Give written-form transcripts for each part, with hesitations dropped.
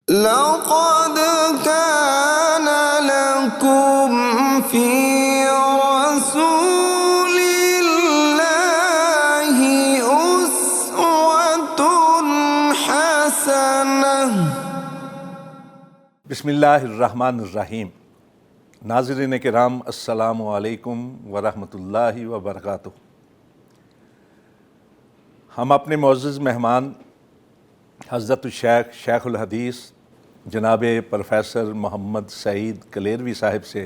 لقد كان لكم في رسول الله أسوة حسنة۔ بسم اللہ الرحمن الرحیم۔ ناظرین کرام، السلام علیکم ورحمۃ اللہ وبرکاتہ۔ ہم اپنے معزز مہمان حضرت الشیخ شیخ الحدیث جناب پروفیسر محمد سعید کلیروی صاحب سے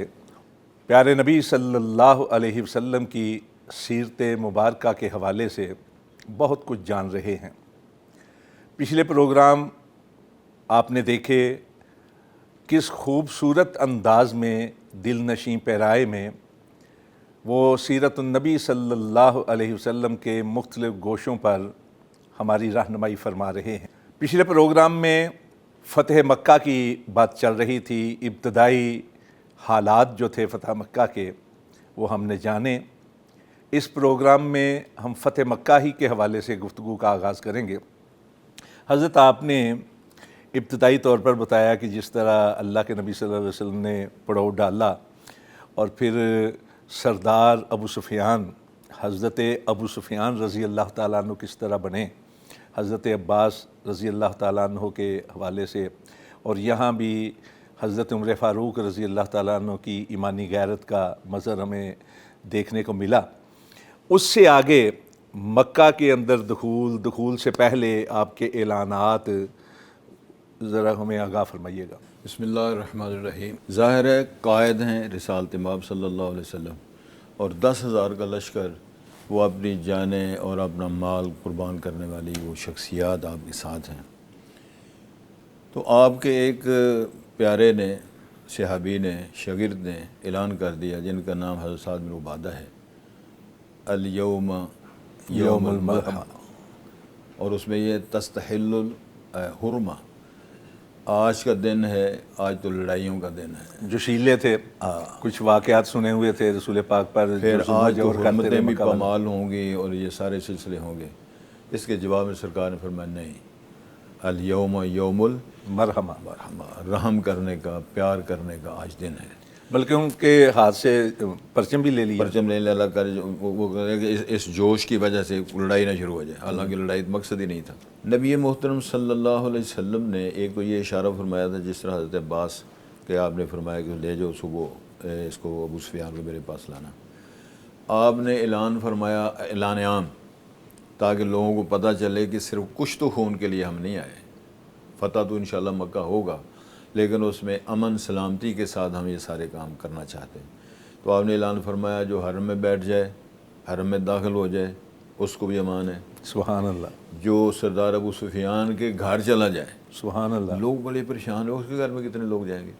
پیارے نبی صلی اللہ علیہ وسلم کی سیرت مبارکہ کے حوالے سے بہت کچھ جان رہے ہیں۔ پچھلے پروگرام آپ نے دیکھے کس خوبصورت انداز میں دل نشیں پیرائے میں وہ سیرت النبی صلی اللہ علیہ وسلم کے مختلف گوشوں پر ہماری رہنمائی فرما رہے ہیں۔ پچھلے پروگرام میں فتح مکہ کی بات چل رہی تھی، ابتدائی حالات جو تھے فتح مکہ کے وہ ہم نے جانے۔ اس پروگرام میں ہم فتح مکہ ہی کے حوالے سے گفتگو کا آغاز کریں گے۔ حضرت آپ نے ابتدائی طور پر بتایا کہ جس طرح اللہ کے نبی صلی اللہ علیہ وسلم نے پڑاؤ ڈالا اور پھر سردار ابو سفیان حضرت ابو سفیان رضی اللہ تعالیٰ عنہ کس طرح بنے، حضرت عباس رضی اللہ تعالیٰ عنہ کے حوالے سے، اور یہاں بھی حضرت عمر فاروق رضی اللہ تعالیٰ عنہ کی ایمانی غیرت کا منظر ہمیں دیکھنے کو ملا۔ اس سے آگے مکہ کے اندر دخول سے پہلے آپ کے اعلانات ذرا ہمیں آگاہ فرمائیے گا۔ بسم اللہ الرحمن الرحیم۔ ظاہر ہے قائد ہیں رسالت مآب صلی اللہ علیہ وسلم، اور 10,000 کا لشکر، وہ اپنی جانیں اور اپنا مال قربان کرنے والی وہ شخصیات آپ کے ساتھ ہیں۔ تو آپ کے ایک پیارے نے، صحابی نے، شاگرد نے اعلان کر دیا جن کا نام حضرت سعد بن عبادہ ہے، الیوم یوم الملحمہ، اور اس میں یہ تستحل الحرمہ، آج کا دن ہے، آج تو لڑائیوں کا دن ہے۔ جو شیلے تھے، کچھ واقعات سنے ہوئے تھے رسول پاک پر، پھر آج تو کرتے حرمتیں رہے بھی مکہ والے۔ پامال ہوں گی اور یہ سارے سلسلے ہوں گے۔ اس کے جواب میں سرکار نے فرمایا نہیں، الیوم یوم مرحمہ، المرحمہ، رحم کرنے کا، پیار کرنے کا آج دن ہے۔ بلکہ ان کے ہاتھ سے پرچم بھی لے لیا۔ پرچم لینے اللہ کر وہ کرے کہ اس جوش کی وجہ سے لڑائی نہ شروع ہو جائے، حالانکہ لڑائی مقصد ہی نہیں تھا۔ نبی محترم صلی اللہ علیہ وسلم نے ایک تو یہ اشارہ فرمایا تھا، جس طرح حضرت عباس کہ آپ نے فرمایا کہ لے جاؤ صبح اس کو ابو سفیان کو میرے پاس لانا۔ آپ نے اعلان فرمایا، اعلان عام، تاکہ لوگوں کو پتہ چلے کہ صرف کچھ تو خون کے لیے ہم نہیں آئے، فتح تو انشاءاللہ مکہ ہوگا، لیکن اس میں امن سلامتی کے ساتھ ہم یہ سارے کام کرنا چاہتے ہیں۔ تو آپ نے اعلان فرمایا جو حرم میں بیٹھ جائے، حرم میں داخل ہو جائے، اس کو بھی امان ہے۔ سبحان اللہ، جو سردار ابو سفیان کے گھر چلا جائے، سبحان اللہ۔ لوگ بڑے پریشان ہیں، اس کے گھر میں کتنے لوگ جائیں گے؟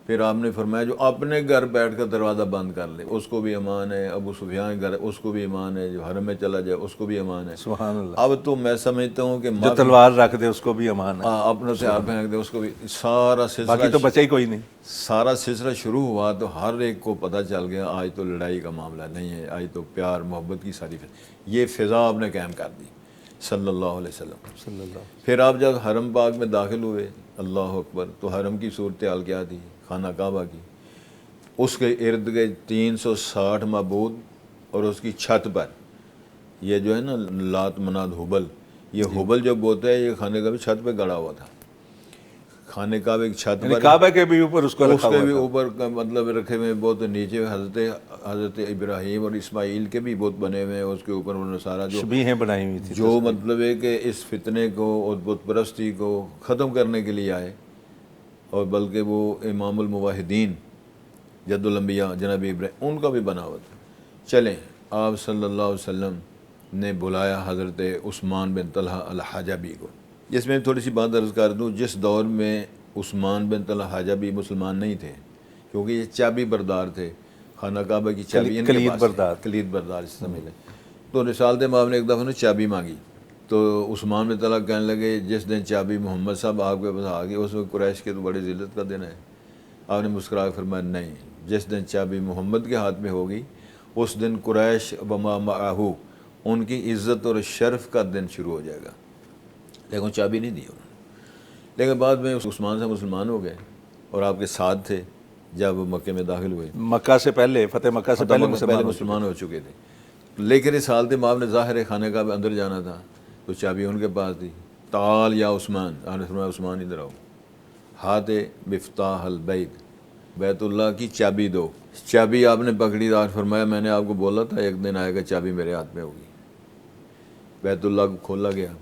پھر آپ نے فرمایا جو اپنے گھر بیٹھ کر دروازہ بند کر لے، اس کو بھی امان ہے۔ ابو سفیان کے گھر، اس کو بھی امان ہے۔ جو حرم میں چلا جائے، اس کو بھی امان ہے۔ سبحان اللہ۔ اب تو میں سمجھتا ہوں کہ جو تلوار رکھ دے اس کو بھی امان ہے، اپنے سے ہاتھ پھینک دے اس کو بھی، سارا باقی تو سلسلہ بچا ہی کوئی نہیں۔ سارا سلسلہ شروع ہوا تو ہر ایک کو پتہ چل گیا آج تو لڑائی کا معاملہ نہیں ہے، آج تو پیار محبت کی ساری یہ فضا آپ نے قائم کر دی صلی اللہ علیہ وسلم۔ صلی اللہ۔ پھر آپ جب حرم پاک میں داخل ہوئے، اللہ اکبر، تو حرم کی صورتحال کیا تھی؟ خانہ کعبہ کی، اس کے ارد گرد 360 معبود، اور اس کی چھت پر یہ جو ہے نا لات مناد حبل، یہ حبل جو بوتا ہے یہ خانہ کعبہ چھت پہ گڑا ہوا تھا۔ خانہ کعبہ کی چھت پر، کعبہ کے بھی اوپر اس کو اس رکھا کے ہوا بھی تھا۔ اوپر مطلب رکھے ہوئے بہت نیچے حضرت ابراہیم اور اسماعیل کے بھی بت بنے ہوئے ہیں، اس کے اوپر انہوں نے سارا جو شبیہیں بنائی ہوئی تھی، جو مطلب ہے کہ اس فتنے کو اور بت پرستی کو ختم کرنے کے لیے آئے، اور بلکہ وہ امام الموحدین جد الانبیاء جناب ابراہیم ان کا بھی بنا ہوا تھا۔ چلیں، آپ صلی اللہ علیہ وسلم نے بلایا حضرت عثمان بن طلحہ الحجبی کو۔ جس میں تھوڑی سی بات عرض کر دوں، جس دور میں عثمان بن طلحہ حجبی مسلمان نہیں تھے، کیونکہ یہ چابی بردار تھے، خانہ کعبہ کی چابی ان کے کلید پاس بردار، کلید بردار اس سمجھ لیں۔ تو رسالت مآب نے ایک دفعہ نے چابی مانگی، تو عثمان بن طلحہ کہنے لگے جس دن چابی محمد صاحب آپ کے پاس آ گئی اس میں قریش کے تو بڑی ذلت کا دن ہے۔ آپ نے مسکرا کے فرمایا نہیں، جس دن چابی محمد کے ہاتھ میں ہوگی اس دن قریش وما معہو ان کی عزت اور شرف کا دن شروع ہو جائے گا، لیکن چابی نہیں دی انہوں نے۔ لیکن بعد میں عثمان سے مسلمان ہو گئے اور آپ کے ساتھ تھے جب وہ مکے میں داخل ہوئے. مکہ سے پہلے، فتح مکہ سے پہلے مسلمان ہو چکے تھے. لیکن اس حالت میں آپ نے ظاہر خانہ کعبہ اندر جانا تھا تو چابی ان کے پاس تھی. تعال یا عثمان، آپ نے فرمایا عثمان ادھر آؤ، ہاتھ مفتاح البیت، بیت اللہ کی چابی دو. چابی آپ نے پکڑی تو آپ نے فرمایا میں نے آپ کو بولا تھا ایک دن آئے گا چابی میرے ہاتھ میں ہوگی. بیت اللہ کو کھولا گیا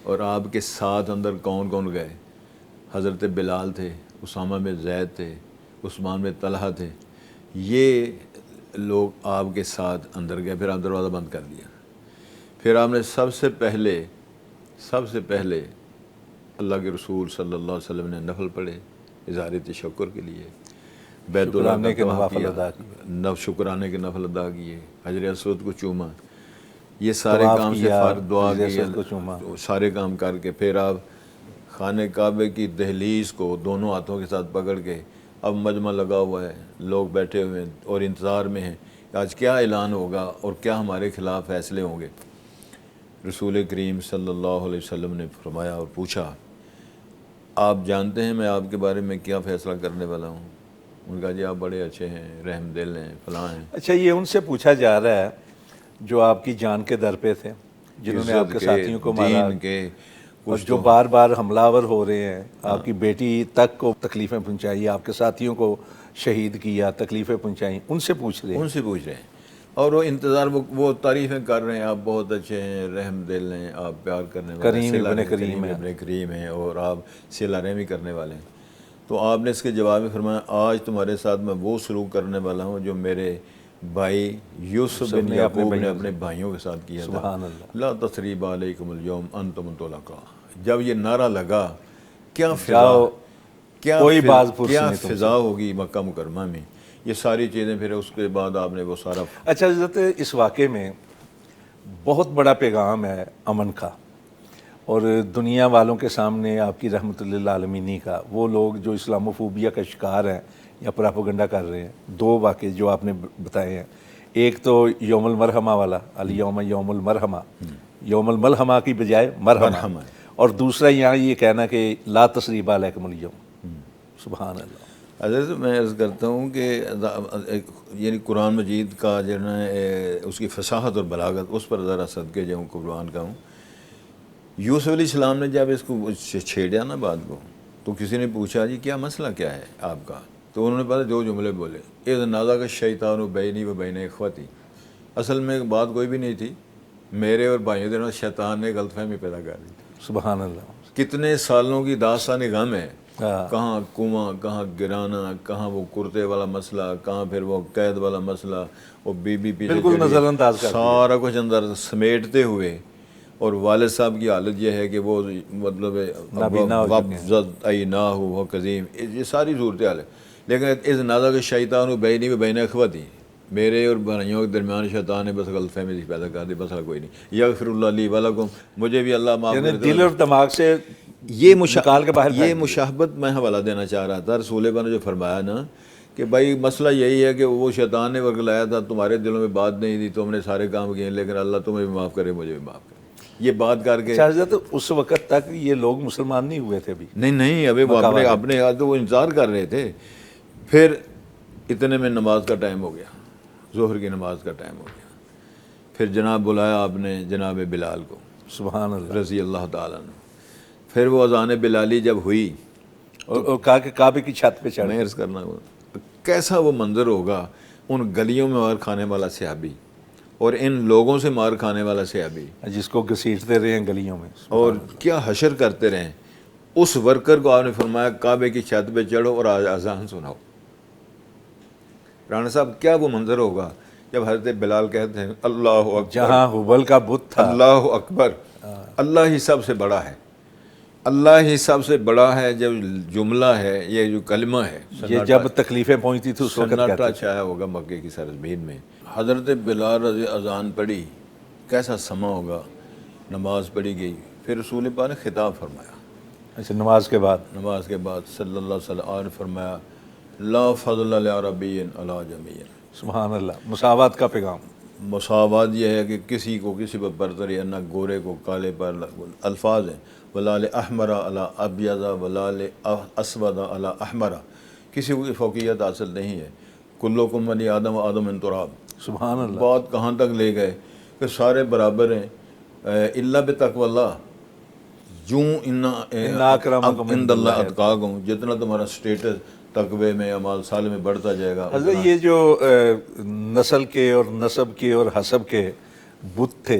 اور آپ کے ساتھ اندر کون کون گئے؟ حضرت بلال تھے، اسامہ میں زید تھے، عثمان میں طلحہ تھے. یہ لوگ آپ کے ساتھ اندر گئے. پھر آپ دروازہ بند کر دیا. پھر آپ نے سب سے پہلے اللہ کے رسول صلی اللہ علیہ وسلم نے نفل پڑھے اظہار تشکر کے لیے، بیت اللہ کے کا نوافل کیا، ادا کیے، شکرانے کے نفل ادا کیے، حجر اسود کو چوما. یہ سارے طواف کام سے کیا، دعا حجر کی، اسود کو چوما. سارے کام کر کے پھر آپ خانہ کعبے کی دہلیز کو دونوں ہاتھوں کے ساتھ پکڑ کے، اب مجمع لگا ہوا ہے، لوگ بیٹھے ہوئے ہیں اور انتظار میں ہیں کہ آج کیا اعلان ہوگا اور کیا ہمارے خلاف فیصلے ہوں گے. رسول کریم صلی اللہ علیہ وسلم نے فرمایا اور پوچھا آپ جانتے ہیں میں آپ کے بارے میں کیا فیصلہ کرنے والا ہوں؟ ان کا جی آپ بڑے اچھے ہیں، رحم دل ہیں، فلاں ہیں. اچھا، یہ ان سے پوچھا جا رہا ہے جو آپ کی جان کے در پہ تھے، جنہوں نے آپ کے ساتھیوں کو مارا، دین کے اور جو بار بار حملہ آور ہو رہے ہیں، آپ کی بیٹی تک کو تکلیفیں پہنچائی، آپ کے ساتھیوں کو شہید کیا، تکلیفیں پہنچائیں، ان سے پوچھ رہے ہیں. ان سے پوچھ رہے ہیں اور وہ انتظار، وہ تعریفیں کر رہے ہیں آپ بہت اچھے ہیں، رحم دل ہیں، آپ پیار کرنے والے ہیں، کریم ابن کریم ہیں، ابن کریم ہیں اور آپ صلہ رحمی کرنے والے ہیں. تو آپ نے اس کے جواب میں فرمایا آج تمہارے ساتھ میں وہ سلوک کرنے والا ہوں جو میرے بھائی یوسف بن یعقوب نے اپنے بھائیوں کے ساتھ کیا تھا. سبحان اللہ. لا تثریب علیکم اليوم انتم طلقاء. جب یہ نعرہ لگا کیا فضا ہوگی مکہ مکرمہ میں. یہ ساری چیزیں پھر اس کے بعد آپ نے وہ سارا. اچھا حضرت، اس واقعے میں بہت بڑا پیغام ہے امن کا، اور دنیا والوں کے سامنے آپ کی رحمت للعالمینی کا. وہ لوگ جو اسلاموفوبیا کا شکار ہیں یا پراپوگنڈا کر رہے ہیں، دو واقعے جو آپ نے بتائے ہیں. ایک تو یوم المرحمہ والا، الیوم یوم المرحمہ، یوم الملحمہ کی بجائے مرحمہ، اور دوسرا یہاں یہ کہنا کہ لا تثریب علیکم اليوم. سبحان اللہ. حضرت میں عرض کرتا ہوں کہ یعنی قرآن مجید کا جو ہے اس کی فصاحت اور بلاغت، اس پر ذرا صدقے جاؤں قرآن کا ہوں. یوسف علیہ السلام نے جب اس کو چھیڑا نا بات کو، تو کسی نے پوچھا جی کیا مسئلہ کیا ہے آپ کا؟ تو انہوں نے پہلے دو جملے بولے، اذ نازغ الشیطان بینی و بین اخوتی. اصل میں بات کوئی بھی نہیں تھی، میرے اور بھائیوں کے دونوں شیطان نے غلط فہمی پیدا کر دی. سبحان اللہ. کتنے سالوں کی داستان غم ہے، کہاں کنواں، کہاں گرانا، کہاں وہ کرتے والا مسئلہ، کہاں پھر وہ قید والا مسئلہ، وہ بی بی پیچھے بالکل نظر انداز کر سارا کچھ اندر سمیٹتے ہوئے. اور والد صاحب کی حالت یہ ہے کہ وہ مطلب نہ ہو وہ قدیم، یہ ساری صورتحال ہے. لیکن اس نازغ الشیطان بینی و بین اخوتی، میرے اور بھائیوں کے درمیان شیطان نے بس غلط فہمی پیدا کر دی، مسئلہ کوئی نہیں. یغفر اللہ لی ولکم، مجھے بھی اللہ معاف یعنی کر دل اور دماغ سے یہ نکال کے باہر. یہ مشابہت میں حوالہ دینا چاہ رہا تھا. رسول نے جو فرمایا نا کہ بھائی مسئلہ یہی ہے کہ وہ شیطان نے ورگلایا تھا، تمہارے دلوں میں بات نہیں تھی، تم نے سارے کام کیے، لیکن اللہ تمہیں بھی معاف کرے، مجھے بھی معاف کرے. یہ بات کر کے حضرت اس وقت تک یہ لوگ مسلمان نہیں ہوئے تھے ابھی. نہیں ابھی وہ اپنے تو وہ انتظار کر رہے تھے. پھر اتنے میں نماز کا ٹائم ہو گیا، ظہر کی نماز کا ٹائم ہو گیا. پھر جناب بلایا آپ نے جناب بلال کو، سبحان اللہ، رضی اللہ تعالیٰ عنہ. پھر وہ اذان بلالی جب ہوئی اور کہا کہ کعبے کی چھت پہ چڑھ. میں عرض کرنا کیسا وہ منظر ہوگا، ان گلیوں میں مار کھانے والا صحابی اور ان لوگوں سے مار کھانے والا صحابی، جس کو گھسیٹتے رہے ہیں گلیوں میں، اور کیا حشر کرتے رہے. اس ورکر کو آپ نے فرمایا کعبے کی چھت پہ چڑھو اور اذان سناؤ. رانا صاحب کیا وہ منظر ہوگا جب حضرت بلال کہتے ہیں اللہ اکبر، جہاں حبل کا بت تھا، اللہ اکبر، اللہ ہی سب سے بڑا ہے، اللہ ہی سب سے بڑا ہے. جب جملہ ہے، یہ جو کلمہ ہے، یہ جب تکلیفیں پہنچتی تھی اس وقت سناٹا چھایا ہوگا مکے کی سرزمین میں. حضرت بلال رضی اذان پڑھی، کیسا سما ہوگا. نماز پڑھی گئی، پھر رسول پاک نے خطاب فرمایا. اچھا، نماز کے بعد صلی اللہ علیہ وسلم اور فرمایا لا فضل لعربی علی جمیع. سبحان اللہ، مساوات کا پیغام. مساوات یہ ہے کہ کسی کو کسی پر برتری ہے، نہ گورے کو کالے پر، الفاظ ہیں ولال احمرا علی ابیضا ولال اسودا علی احمرا، کسی کو فوقیت حاصل نہیں ہے۔ کلکم بنی آدم و آدم من تراب، سبحان اللہ۔ بات کہاں تک لے گئے کہ سارے برابر ہیں الا بتقوی اللہ، ان اکرمکم عند اللہ اتقاکم، جتنا تمہارا سٹیٹس تقوی میں اعمال صالح میں بڑھتا جائے گا۔ حضرت یہ جو نسل کے اور نسب کے اور حسب کے بت تھے،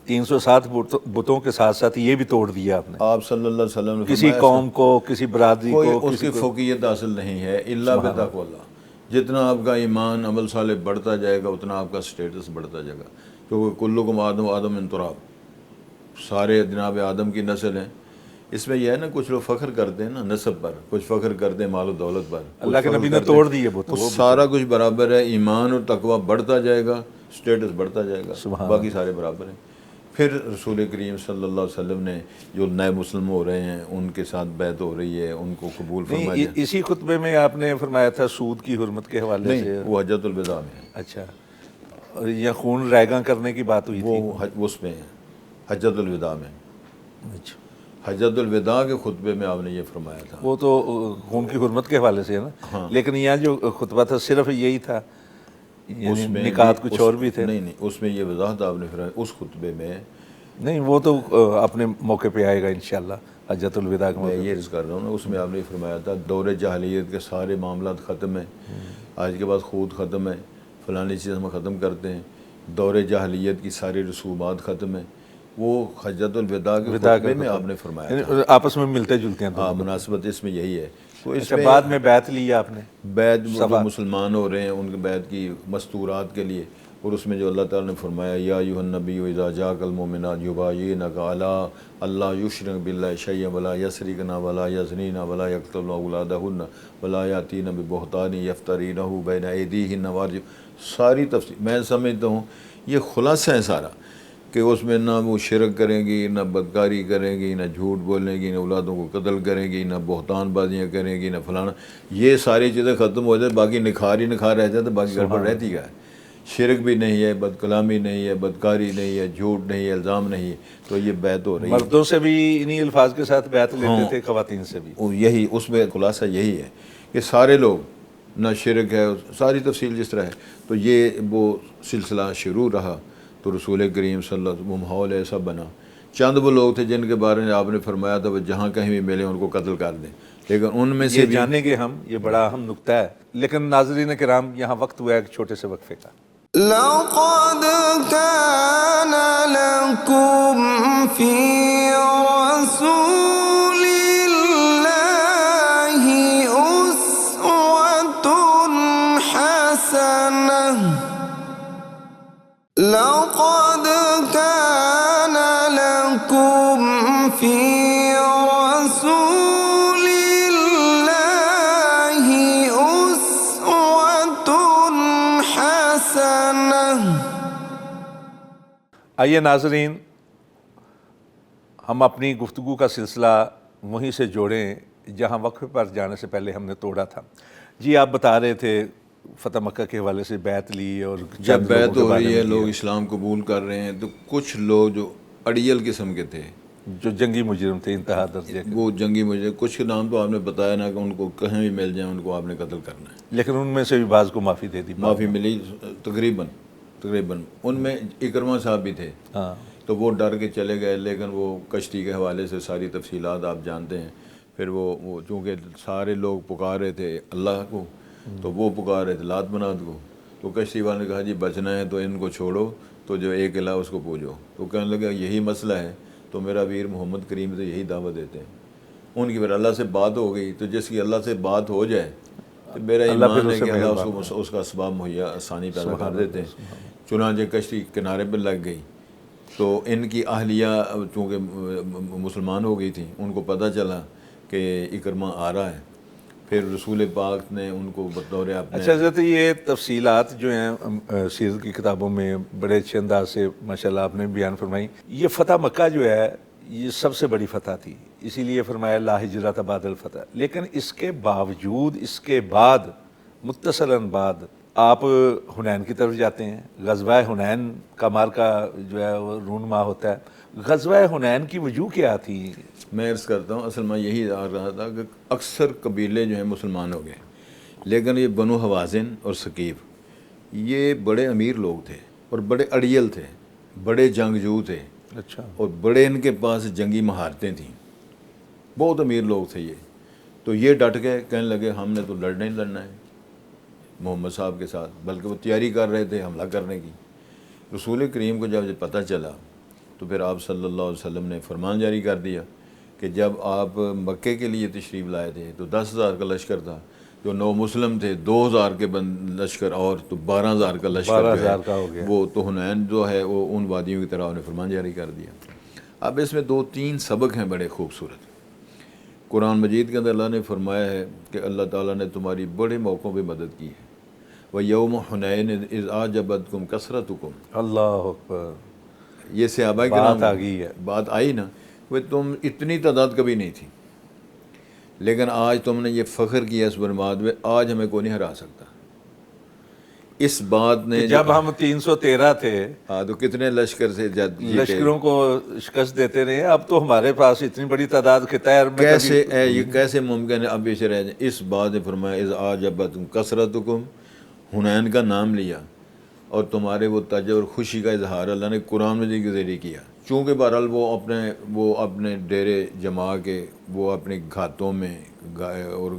307 بتوں کے ساتھ ساتھ یہ بھی توڑ دیا آپ نے۔ آپ صلی اللہ علیہ وسلم نے کسی فرمایا قوم کو، کسی برادری کوئی کو، اس کی فوقیت حاصل نہیں ہے الا بتقوی اللہ، جتنا آپ کا ایمان عمل صالح بڑھتا جائے گا اتنا آپ کا سٹیٹس بڑھتا جائے گا، کیونکہ کلکم آدم و آدم من تراب، سارے جناب آدم کی نسل ہیں۔ اس میں یہ ہے نا، کچھ لوگ فخر کرتے ہیں نا نسب پر، کچھ فخر کرتے ہیں مال و دولت پر، اللہ کے نبی نے توڑ دیے بت۔ وہ سارا کچھ برابر ہے، ایمان اور تقوی بڑھتا جائے گا، سٹیٹس بڑھتا جائے گا، باقی سارے برابر ہیں۔ پھر رسول کریم صلی اللہ علیہ وسلم نے جو نئے مسلم ہو رہے ہیں ان کے ساتھ بیعت ہو رہی ہے، ان کو قبول فرمایا جائے۔ اسی خطبے میں آپ نے فرمایا تھا سود کی حرمت کے حوالے سے۔ نہیں، وہ حجۃ الوداع میں ہے، اچھا، اور یہ خون ریگاں کرنے کی بات ہوئی تھی۔ وہ اس میں ہے، حجۃ الوداع میں۔ اچھا، حجۃ الوداع کے خطبے میں آپ نے یہ فرمایا تھا۔ وہ تو خون کی حرمت کے حوالے سے ہے نا، لیکن یہاں جو خطبہ تھا صرف یہی تھا، اس میں نکات کچھ اور بھی تھے۔ نہیں، اس میں یہ وضاحت آپ نے فرمایا اس خطبے میں۔ نہیں، وہ تو اپنے موقع پہ آئے گا انشاءاللہ، حجۃ الوداع کے میں موقع یہ عرض کر رہا ہوں نا، اس میں آپ نے فرمایا تھا دور جاہلیت کے سارے معاملات ختم ہیں، آج کے بعد خود ختم ہے، فلانی چیز ہم ختم کرتے ہیں، دور جاہلیت کی ساری رسومات ختم ہیں، وہ حجۃ الوداع کے خطبے میں آپ نے فرمایا تھا۔ آپس میں ملتے جلتے ہیں۔ ہاں، مناسبت اس میں یہی ہے۔ تو اس اچھا، بعد میں بیعت لیا آپ نے؟ بیعت جو مسلمان ہو رہے ہیں ان کے بیعت کی مستورات کے لیے، اور اس میں جو اللہ تعالیٰ نے فرمایا یا ایھا النبی اذا جاءک المؤمنات یبایعنک علی اللہ یشرکن باللہ شیئا ولا یسرقن ولا یزنین ولا یقتلن اولادہن ولا یاتین ببہتان یفترینہ بین ایدیہن وارجلہن، ساری تفصیل میں سمجھتا ہوں یہ خلاصہ ہے سارا، کہ اس میں نہ وہ شرک کریں گی، نہ بدکاری کریں گی، نہ جھوٹ بولیں گی، نہ اولادوں کو قتل کریں گی، نہ بہتان بازیاں کریں گی، نہ فلانا، یہ ساری چیزیں ختم ہو جائے، باقی نکھار ہی نکھار رہ جائے تو باقی گڑبڑ رہتی ہے۔ شرک بھی نہیں ہے، بد کلامی نہیں ہے، بدکاری نہیں ہے، جھوٹ نہیں ہے، الزام نہیں ہے، تو یہ بیعت ہو رہی ہے۔ مردوں سے بھی انہی الفاظ کے ساتھ بیعت لیتے تھے، خواتین سے بھی۔ یہی اس میں خلاصہ یہی ہے کہ سارے لوگ، نہ شرک ہے، ساری تفصیل جس طرح ہے، تو یہ وہ سلسلہ شروع رہا۔ تو رسول کریم صلی اللہ علیہ وسلم، وہ ماحول ایسا بنا، چند وہ لوگ تھے جن کے بارے میں آپ نے فرمایا تھا وہ جہاں کہیں بھی ملے ان کو قتل کر دیں، لیکن ان میں سے یہ جانیں گے ہم، یہ بڑا اہم نکتہ ہے۔ لیکن ناظرین کرام، یہاں وقت ہوا ہے ایک چھوٹے سے وقفے کا۔ لقد كان لكم في رسول الله أسوة حسنة، لقد كان لكم في رسول الله أسوة حسنة۔ آئیے ناظرین، ہم اپنی گفتگو کا سلسلہ وہیں سے جوڑیں جہاں وقفے پر جانے سے پہلے ہم نے توڑا تھا۔ جی، آپ بتا رہے تھے فتح مکہ کے حوالے سے بیعت لی، اور جب بیعت ہو رہی ہے، لوگ اسلام قبول کر رہے ہیں، تو کچھ لوگ جو اڑیل قسم کے تھے، جو جنگی مجرم تھے انتہا درجے کے، وہ جنگی مجرم، کچھ کے نام تو آپ نے بتایا نا کہ ان کو کہیں بھی مل جائیں ان کو آپ نے قتل کرنا ہے، لیکن ان میں سے بھی بعض کو معافی دے دی۔ معافی ملی تقریباً۔ ان میں اکرمہ صاحب بھی تھے، ہاں، تو وہ ڈر کے چلے گئے، لیکن وہ کشتی کے حوالے سے ساری تفصیلات آپ جانتے ہیں۔ پھر وہ چونکہ سارے لوگ پکار رہے تھے اللہ کو، تو وہ پکار رہے تھے لات منات کو، تو کشتی والے نے کہا جی بچنا ہے تو ان کو چھوڑو، تو جو ایک الہ اس کو پوجو۔ تو کہنے لگا یہی مسئلہ ہے، تو میرا ویر محمد کریم تو یہی دعوت دیتے ہیں۔ ان کی پھر اللہ سے بات ہو گئی، تو جس کی اللہ سے بات ہو جائے تو میرا ایمان ہے کہ اللہ اس کا اسباب مہیا آسانی پیدا کر دیتے ہیں۔ چنانچہ کشتی کنارے پہ لگ گئی، تو ان کی اہلیہ چونکہ مسلمان ہو گئی تھیں، ان کو پتہ چلا کہ اکرمہ آ رہا ہے، پھر رسول پاک نے ان کو بطور اپنے۔ اچھا حضرت، یہ تفصیلات جو ہیں سیرت کی کتابوں میں بڑے اچھے انداز سے ماشاءاللہ آپ نے بیان فرمائی۔ یہ فتح مکہ جو ہے یہ سب سے بڑی فتح تھی، اسی لیے فرمایا لا ہجرت بعد الفتح۔ لیکن اس کے باوجود، اس کے بعد متصلاً بعد آپ حنین کی طرف جاتے ہیں، غزوہ حنین کا مارکا جو ہے وہ رونما ہوتا ہے، غزوہ حنین کی وجوہ کیا تھی؟ میں عرض کرتا ہوں، اصل میں یہی آ رہا تھا کہ اکثر قبیلے جو ہیں مسلمان ہو گئے، لیکن یہ بنو حوازن اور ثقیف یہ بڑے امیر لوگ تھے اور بڑے اڑیل تھے، بڑے جنگجو تھے، اچھا، اور بڑے ان کے پاس جنگی مہارتیں تھیں، بہت امیر لوگ تھے یہ. تو یہ ڈٹ گئے، کہنے لگے ہم نے تو لڑنا ہی لڑنا ہے محمد صاحب کے ساتھ، بلکہ وہ تیاری کر رہے تھے حملہ کرنے کی. رسول کریم کو جب یہ پتہ چلا تو پھر آپ صلی اللہ علیہ وسلم نے فرمان جاری کر دیا کہ جب آپ مکے کے لیے تشریف لائے تھے تو 10,000 کا لشکر تھا، جو 9 مسلم تھے 2,000 کے لشکر، اور تو 12,000 کا لشکر جو 12,000 کا ہو گیا. وہ تو حنین جو ہے وہ ان وادیوں کی طرح انہیں فرمان جاری کر دیا. اب اس میں 2-3 سبق ہیں بڑے خوبصورت. قرآن مجید کے اندر اللہ نے فرمایا ہے کہ اللہ تعالیٰ نے تمہاری بڑے موقعوں پہ مدد کی ہے. وَيَوْمُ حُنَيْنٍ إِذْ أَعْجَبَتْكُمْ كَثْرَتُكُمْ. اللہ اکبر، یہ صحابہ بات کرام آ گئی ہے. بات آئی نا، وہ تم اتنی تعداد کبھی نہیں تھی، لیکن آج تم نے یہ فخر کیا اس برباد میں، آج ہمیں کوئی نہیں ہرا سکتا. اس بات نے جب ہم 313 تھے ہاں تو کتنے لشکر سے لشکروں کو شکست دیتے رہے، اب تو ہمارے پاس اتنی بڑی تعداد کے طیر میں کیسے یہ کیسے ممکن ہے اب پیچھے رہ جائیں. اس بات نے فرمایا اذ اعجبتکم کثرتکم، حنین کا نام لیا اور تمہارے وہ تج اور خوشی کا اظہار اللہ نے قرآن مجید کے ذریعے کیا. چونکہ بہرحال وہ اپنے ڈیرے جما کے وہ اپنے گھاتوں میں اور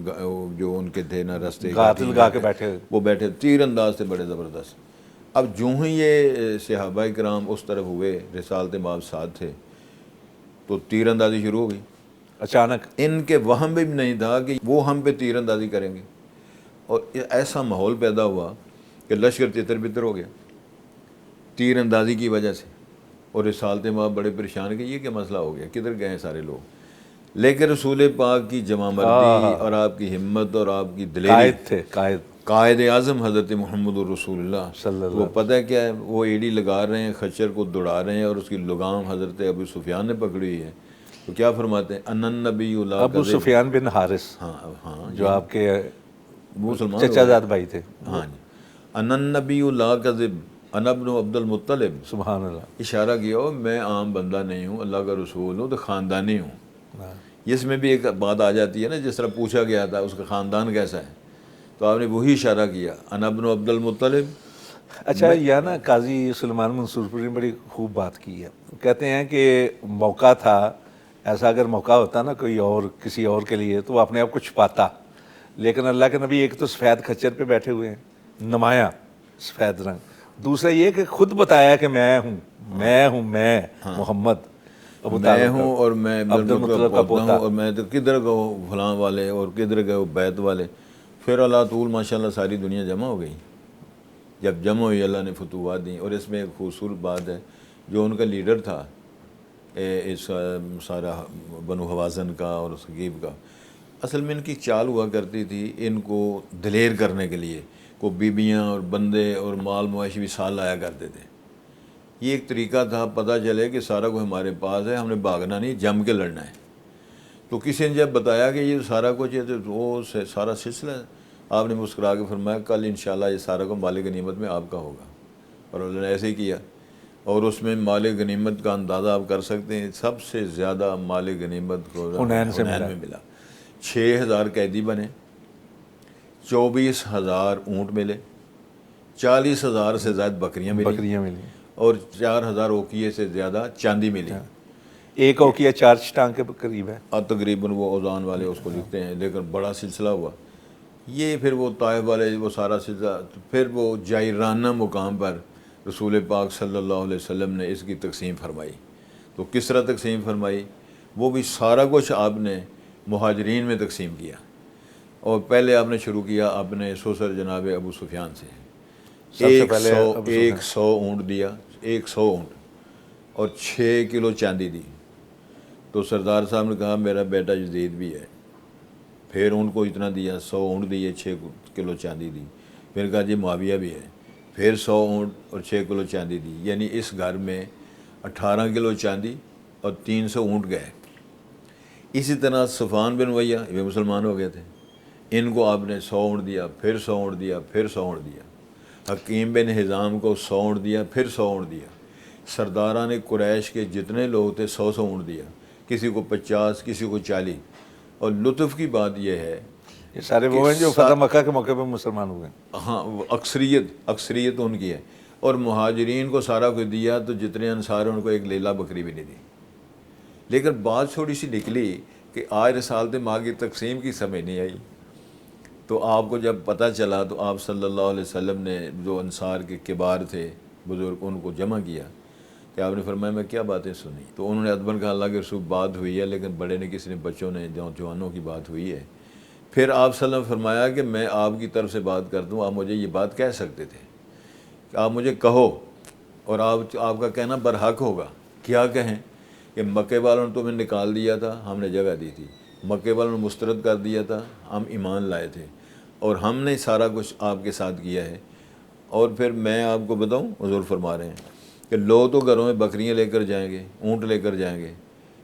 جو ان کے تھے نا رستے گھات لگا کے بیٹھے، وہ بیٹھے تیر انداز تھے بڑے زبردست. اب جو ہی یہ صحابہ کرام اس طرف ہوئے، رسالت مآب ساتھ تھے، تو تیر اندازی شروع ہو گئی. اچانک ان کے وہم بھی نہیں تھا کہ وہ ہم پہ تیر اندازی کریں گے، اور ایسا ماحول پیدا ہوا کہ لشکر تتر بتر ہو گیا تیر اندازی کی وجہ سے. اور رسالت مآب بڑے پریشان کہ یہ کیا مسئلہ ہو گیا، کدھر گئے ہیں سارے لوگ. لیکن رسول پاک کی جمع مردی اور آپ کی ہمت اور آپ کی دلیری، قائد تھے، قائد اعظم حضرت محمد رسول اللہ صلی اللہ وہ پتہ ہے کیا ہے، وہ ایڑی لگا رہے ہیں، خچر کو دوڑا رہے ہیں، اور اس کی لگام حضرت ابو سفیان نے پکڑی ہوئی ہے. تو کیا فرماتے ہیں ان النبی لا ابو سفیان بن حارث، ہاں جو آپ کے مسلمان چچا زاد بھائی تھے. ہاں جی. ان النبی لا کذب انا ابن عبد المطلب. سبحان اللہ. اشارہ کیا ہو میں عام بندہ نہیں ہوں، اللہ کا رسول ہوں، تو خاندانی ہوں. اس میں بھی ایک بات آ جاتی ہے نا، جس طرح پوچھا گیا تھا اس کا خاندان کیسا ہے، تو آپ نے وہی اشارہ کیا انا ابن عبد المطلب. اچھا، یہ نا قاضی سلیمان منصور پوری نے بڑی خوب بات کی ہے. کہتے ہیں کہ موقع تھا ایسا، اگر موقع ہوتا نا کوئی اور کسی اور کے لیے تو وہ اپنے آپ کو چھپاتا، لیکن اللہ کے نبی ایک تو سفید کھچر پہ بیٹھے ہوئے ہیں، نمایاں سفید رنگ، دوسرا یہ کہ خود بتایا کہ میں محمد میں ہوں اور میں عبد المطلب کا پوتا، اور میں تو کدھر گئے فلاں والے اور کدھر گئے بیت والے. پھر اللہ طول ماشاءاللہ ساری دنیا جمع ہو گئی. جب جمع ہوئی اللہ نے فتوحات دیں. اور اس میں ایک خوبصورت بات ہے، جو ان کا لیڈر تھا اس سارا بنو حوازن کا اور ثقیف کا، اصل میں ان کی چال ہوا کرتی تھی ان کو دلیر کرنے کے لیے، کو بیبیاں اور بندے اور مال مویشی بھی ساتھ لایا کرتے تھے. یہ ایک طریقہ تھا، پتہ چلے کہ سارا کچھ ہمارے پاس ہے، ہم نے بھاگنا نہیں، جم کے لڑنا ہے. تو کسی نے جب بتایا کہ یہ سارا کچھ ہے تو وہ سارا سلسلہ ہے، آپ نے مسکرا کے فرمایا کل انشاءاللہ یہ سارا کو مال غنیمت میں آپ کا ہوگا. اور اللہ نے ایسے ہی کیا. اور اس میں مال غنیمت کا اندازہ آپ کر سکتے ہیں، سب سے زیادہ مال غنیمت کو حنین میں ملا. 6,000 قیدی بنے، 24,000 اونٹ ملے، 40,000 سے زائد بکریاں ملی، اور 4,000 اوقیے سے زیادہ چاندی ملی. ایک اوقیہ 4 چٹان کے قریب ہے تقریباً، وہ اوزان والے اس کو لکھتے ہیں، لیکن بڑا سلسلہ ہوا یہ. پھر وہ طائف والے وہ سارا سلسلہ، پھر وہ جائرانہ مقام پر رسول پاک صلی اللہ علیہ وسلم نے اس کی تقسیم فرمائی. تو کس طرح تقسیم فرمائی؟ وہ بھی سارا کچھ آپ نے مہاجرین میں تقسیم کیا. اور پہلے آپ نے شروع کیا اپنے سسر جناب ابو سفیان سے. 100 اونٹ دیا، 100 اونٹ اور 6 کلو چاندی دی. تو سردار صاحب نے کہا میرا بیٹا یزید بھی ہے. پھر اونٹ کو اتنا دیا، 100 اونٹ دیے، 6 کلو چاندی دی. پھر کہا جی معاویہ بھی ہے. پھر 100 اونٹ اور 6 کلو چاندی دی. یعنی اس گھر میں 18 کلو چاندی اور 300 اونٹ گئے. اسی طرح صفوان بن امیہ یہ مسلمان ہو گئے تھے، ان کو آپ نے 100 اونٹ دیا، پھر 100 اونٹ دیا، پھر 100 اونٹ دیا. حکیم بن حزام کو 100 اونٹ دیا، پھر 100 اونٹ دیا، سرداران قریش کے جتنے لوگ تھے 100 اونٹ دیا، کسی کو 50، کسی کو 40۔ اور لطف کی بات یہ ہے، یہ سارے وہ ہیں جو فتح مکہ کے موقع پہ مسلمان ہوئے ہیں۔ ہاں وہ اکثریت ان کی ہے۔ اور مہاجرین کو سارا کچھ دیا، تو جتنے انصار ہیں ان کو ایک لیلا بکری بھی نہیں دی۔ لیکن بات تھوڑی سی نکلی کہ آج رسالت ماہ کی تقسیم کی سمجھ نہیں آئی، تو آپ کو جب پتہ چلا تو آپ صلی اللہ علیہ وسلم نے جو انصار کے کبار تھے بزرگ، ان کو جمع کیا کہ آپ نے فرمایا میں کیا باتیں سنی، تو انہوں نے ادباً کہا اللہ کے رسول بات ہوئی ہے، لیکن بڑے نے کسی نے بچوں نے جوانوں کی بات ہوئی ہے۔ پھر آپ صلی اللہ علیہ وسلم نے فرمایا کہ میں آپ کی طرف سے بات کر دوں، آپ مجھے یہ بات کہہ سکتے تھے کہ آپ مجھے کہو، اور آپ کا کہنا برحق ہوگا۔ کیا کہیں کہ مکے والوں نے تمہیں نکال دیا تھا، ہم نے جگہ دی تھی، مکے والوں نے مسترد کر دیا تھا، ہم ایمان لائے تھے، اور ہم نے سارا کچھ آپ کے ساتھ کیا ہے۔ اور پھر میں آپ کو بتاؤں، حضور فرما رہے ہیں کہ لوگ تو گھروں میں بکریاں لے کر جائیں گے، اونٹ لے کر جائیں گے،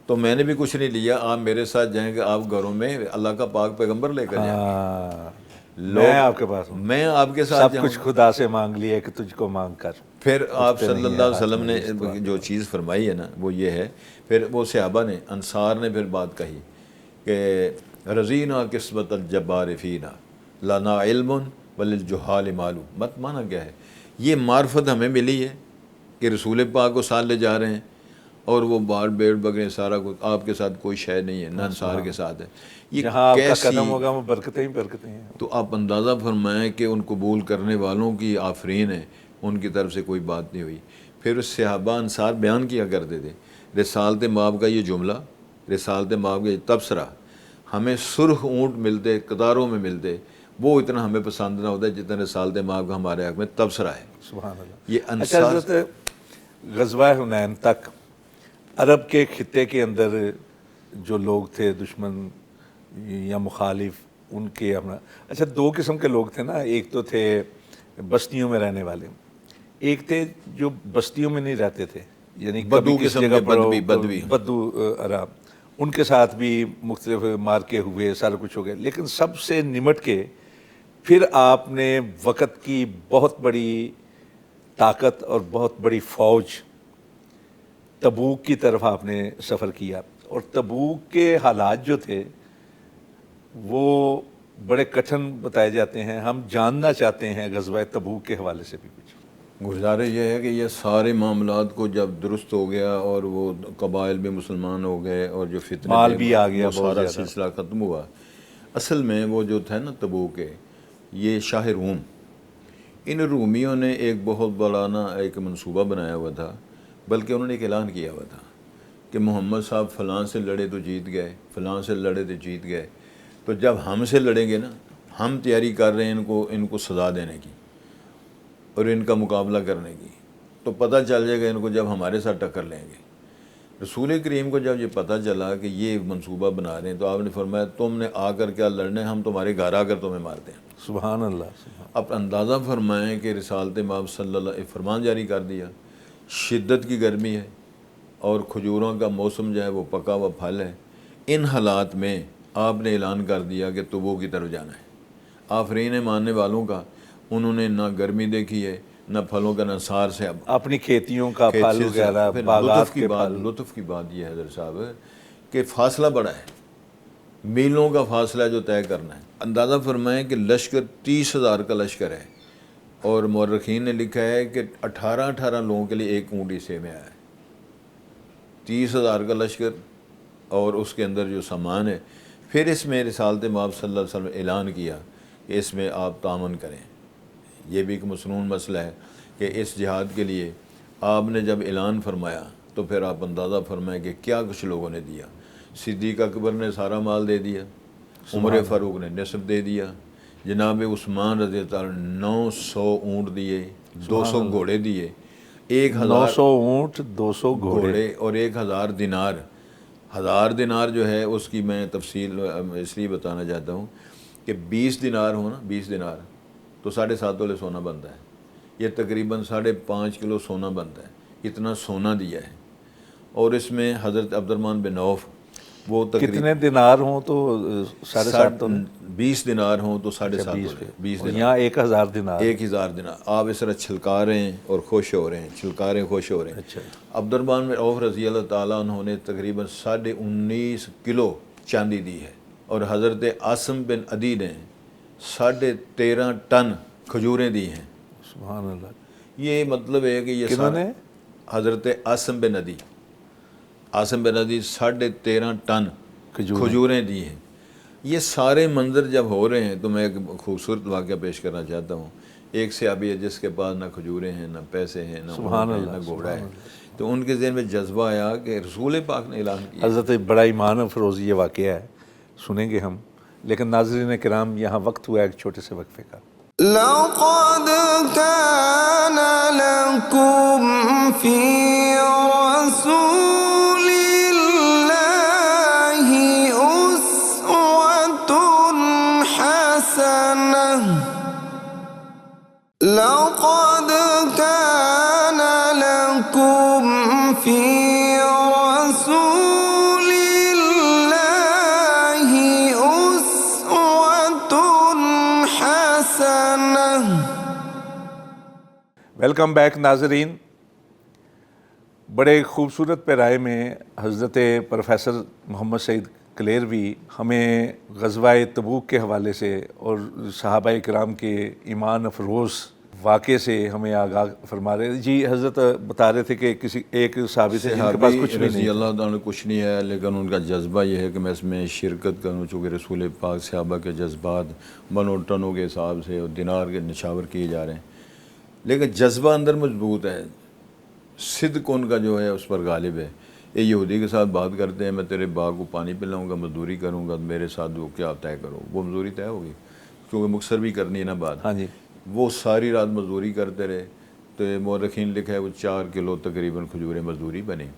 تو میں نے بھی کچھ نہیں لیا، آپ میرے ساتھ جائیں گے، آپ گھروں میں اللہ کا پاک پیغمبر لے کر جائیں گے، میں آپ کے پاس ہوں، میں آپ کے ساتھ سب جاؤں کچھ خدا سے مانگ لیا کہ تجھ کو مانگ کر۔ پھر آپ صلی اللہ علیہ وسلم نے جو چیز فرمائی ہے نا وہ یہ ہے، پھر وہ صحابہ نے، انصار نے پھر بات کہی کہ رضینا قسمت الجبار فینا لنا علم وللجہال معلوم۔ مت مانا کیا ہے، یہ معرفت ہمیں ملی ہے کہ رسول پاک کو ساتھ لے جا رہے ہیں، اور وہ بال بیڑ بکرے سارا کچھ آپ کے ساتھ کوئی شے نہیں ہے، نہ انصار کے ساتھ ہے۔ یہ جہاں آپ کا کیسی، قدم ہوگا وہ برکتیں ہی برکتیں ہیں۔ تو آپ اندازہ فرمائیں کہ ان قبول کرنے والوں کی آفرین ہے، ان کی طرف سے کوئی بات نہیں ہوئی۔ پھر اس صحابہ انصار بیان کیا کرتے تھے رسالت مآب کا یہ جملہ، رسالت مآب کا یہ تبصرہ، ہمیں سرخ اونٹ ملتے، قطاروں میں ملتے، وہ اتنا ہمیں پسند نہ ہوتا جتنا رسالت مآب کا ہمارے حق میں تبصرہ ہے۔ سبحان اللہ۔ یہ اچھا انصار حضرت، غزوہ حنین تک عرب کے خطے کے اندر جو لوگ تھے دشمن یا مخالف، ان کے اپنا، اچھا دو قسم کے لوگ تھے نا، ایک تو تھے بستیوں میں رہنے والے، ایک تھے جو بستیوں میں نہیں رہتے تھے، یعنی بدو کبھی کسی قسم جگہ کے پر ہو، بدوی بدو عرب، ان کے ساتھ بھی مختلف مارکے ہوئے، سارا کچھ ہو گیا، لیکن سب سے نمٹ کے پھر آپ نے وقت کی بہت بڑی طاقت اور بہت بڑی فوج تبوک کی طرف آپ نے سفر کیا، اور تبوک کے حالات جو تھے وہ بڑے کٹھن بتائے جاتے ہیں۔ ہم جاننا چاہتے ہیں غزوہ تبوک کے حوالے سے بھی کچھ۔ گزارش یہ ہے کہ یہ سارے معاملات کو جب درست ہو گیا اور وہ قبائل بھی مسلمان ہو گئے اور جو فتنے مال تھے بھی آ گیا وہ بہت سارا زیادہ۔ سلسلہ ختم ہوا۔ اصل میں وہ جو تھا نا تبوک کے، یہ شاہ روم، ان رومیوں نے ایک بہت بڑا نا ایک منصوبہ بنایا ہوا تھا، بلکہ انہوں نے ایک اعلان کیا ہوا تھا کہ محمد صاحب فلاں سے لڑے تو جیت گئے، فلاں سے لڑے تو جیت گئے، تو جب ہم سے لڑیں گے نا، ہم تیاری کر رہے ہیں ان کو سزا دینے کی اور ان کا مقابلہ کرنے کی، تو پتہ چل جائے گا ان کو جب ہمارے ساتھ ٹکر لیں گے۔ رسول کریم کو جب یہ پتہ چلا کہ یہ منصوبہ بنا رہے ہیں، تو آپ نے فرمایا تم نے آ کر کیا لڑنا ہے، ہم تمہارے گھر آ کر تمہیں مارتے ہیں۔ سبحان اللہ، سبحان اب اندازہ فرمائیں کہ رسالت مآب صلی اللہ علیہ فرمان جاری کر دیا، شدت کی گرمی ہے اور کھجوروں کا موسم جو ہے وہ پکا ہوا پھل ہے، ان حالات میں آپ نے اعلان کر دیا کہ تبوک کی طرف جانا ہے۔ آفرین ماننے والوں کا، انہوں نے نہ گرمی دیکھی ہے نہ پھلوں کا، نہ سار سے اب اپنی کھیتیوں کا پھل کھیت سے وغیرہ، پھر باغات کے پھل۔ لطف کی بات یہ ہے حضرت صاحب کہ فاصلہ بڑا ہے، میلوں کا فاصلہ جو طے کرنا ہے۔ اندازہ فرمائیں کہ لشکر 30,000 کا لشکر ہے، اور مورخین نے لکھا ہے کہ 18 لوگوں کے لیے ایک اونٹ حصے میں آیا ہے۔ 30,000 کا لشکر اور اس کے اندر جو سامان ہے، پھر اس میں رسالت مآب صلی اللہ علیہ وسلم نے اعلان کیا کہ اس میں آپ تعاون کریں۔ یہ بھی ایک مسنون مسئلہ ہے کہ اس جہاد کے لیے آپ نے جب اعلان فرمایا تو پھر آپ اندازہ فرمائیں کہ کیا کچھ لوگوں نے دیا۔ صدیق اکبر نے سارا مال دے دیا، عمر فاروق نے نصف دے دیا، جناب عثمان رضی اللہ عنہ 900 اونٹ دیے، 200 گھوڑے دیے، 1000 900 اونٹ، 200 گھوڑے، اور 1000 دینار۔ 1000 دینار جو ہے اس کی میں تفصیل اس لیے بتانا چاہتا ہوں کہ 20 دینار ہو نا، 20 دینار تو 7.5 تولے سونا بنتا ہے، یہ تقریباً 5.5 کلو سونا بنتا ہے، اتنا سونا دیا ہے۔ اور اس میں حضرت عبد الرحمن بن عوف وہ کتنے دینار ہوں تو 7.5 تو 20 دینار ہوں تو 7.5 20 دینار، یہاں 1000 دینار 1000 دینار۔ آپ اس طرح چھلکا رہے ہیں اور خوش ہو رہے ہیں، چھلکا رہے ہیں خوش ہو رہے ہیں۔ اچھا عبد الرحمن بن عوف رضی اللہ تعالیٰ عنہ نے تقریباً 19.5 کلو چاندی دی ہے، اور حضرت عاصم بن عدی نے 13.5 ٹن کھجوریں دی ہیں۔ سبحان اللہ۔ یہ مطلب ہے کہ یہ کنہوں نے؟ حضرت عاصم بن عدی، عاصم بن عدی 13.5 ٹن کھجوریں دی ہیں۔ یہ سارے منظر جب ہو رہے ہیں تو میں ایک خوبصورت واقعہ پیش کرنا چاہتا ہوں۔ ایک صحابی ہے جس کے پاس نہ کھجوریں ہیں، نہ پیسے ہیں، نہ اونٹ ہیں، نہ گھوڑا ہے، تو ان کے ذہن میں جذبہ آیا کہ رسول پاک نے اعلان کیا۔ حضرت بڑا ایمان افروز یہ واقعہ ہے، سنیں گے ہم، لیکن ناظرین کرام یہاں وقت ہوا ایک چھوٹے سے وقفے کا۔ لقد كان لكم في رسول الله أسوة حسنة لقد كان لكم في رسول الله أسوة حسنة۔ ویلکم بیک ناظرین۔ بڑے خوبصورت پیرائے میں حضرت پروفیسر محمد سعید کلیروی ہمیں غزوہ تبوک کے حوالے سے اور صحابہ کرام کے ایمان افروز واقعے سے ہمیں آگاہ فرما رہے ہیں۔ جی حضرت بتا رہے تھے کہ کسی ایک صحابی تھے جن کے پاس کچھ بھی رضی نہیں، اللہ تعالیٰ کچھ نہیں ہے، لیکن ان کا جذبہ یہ ہے کہ میں اس میں شرکت کروں، چونکہ رسول پاک صحابہ کے جذبات منو ٹنوں کے حساب سے اور دینار کے نشاور کیے جا رہے ہیں، لیکن جذبہ اندر مضبوط ہے، صدق ان کا جو ہے اس پر غالب ہے۔ یہ یہودی کے ساتھ بات کرتے ہیں، میں تیرے باغ کو پانی پلاؤں گا، مزدوری کروں گا، میرے ساتھ وہ کیا طے کرو، وہ مزدوری طے ہوگی کیونکہ مکثر بھی کرنی ہے نا بات۔ ہاں جی، وہ ساری رات مزدوری کرتے رہے، تو مورخین لکھا ہے وہ 4 کلو تقریباً کھجوریں مزدوری بنی،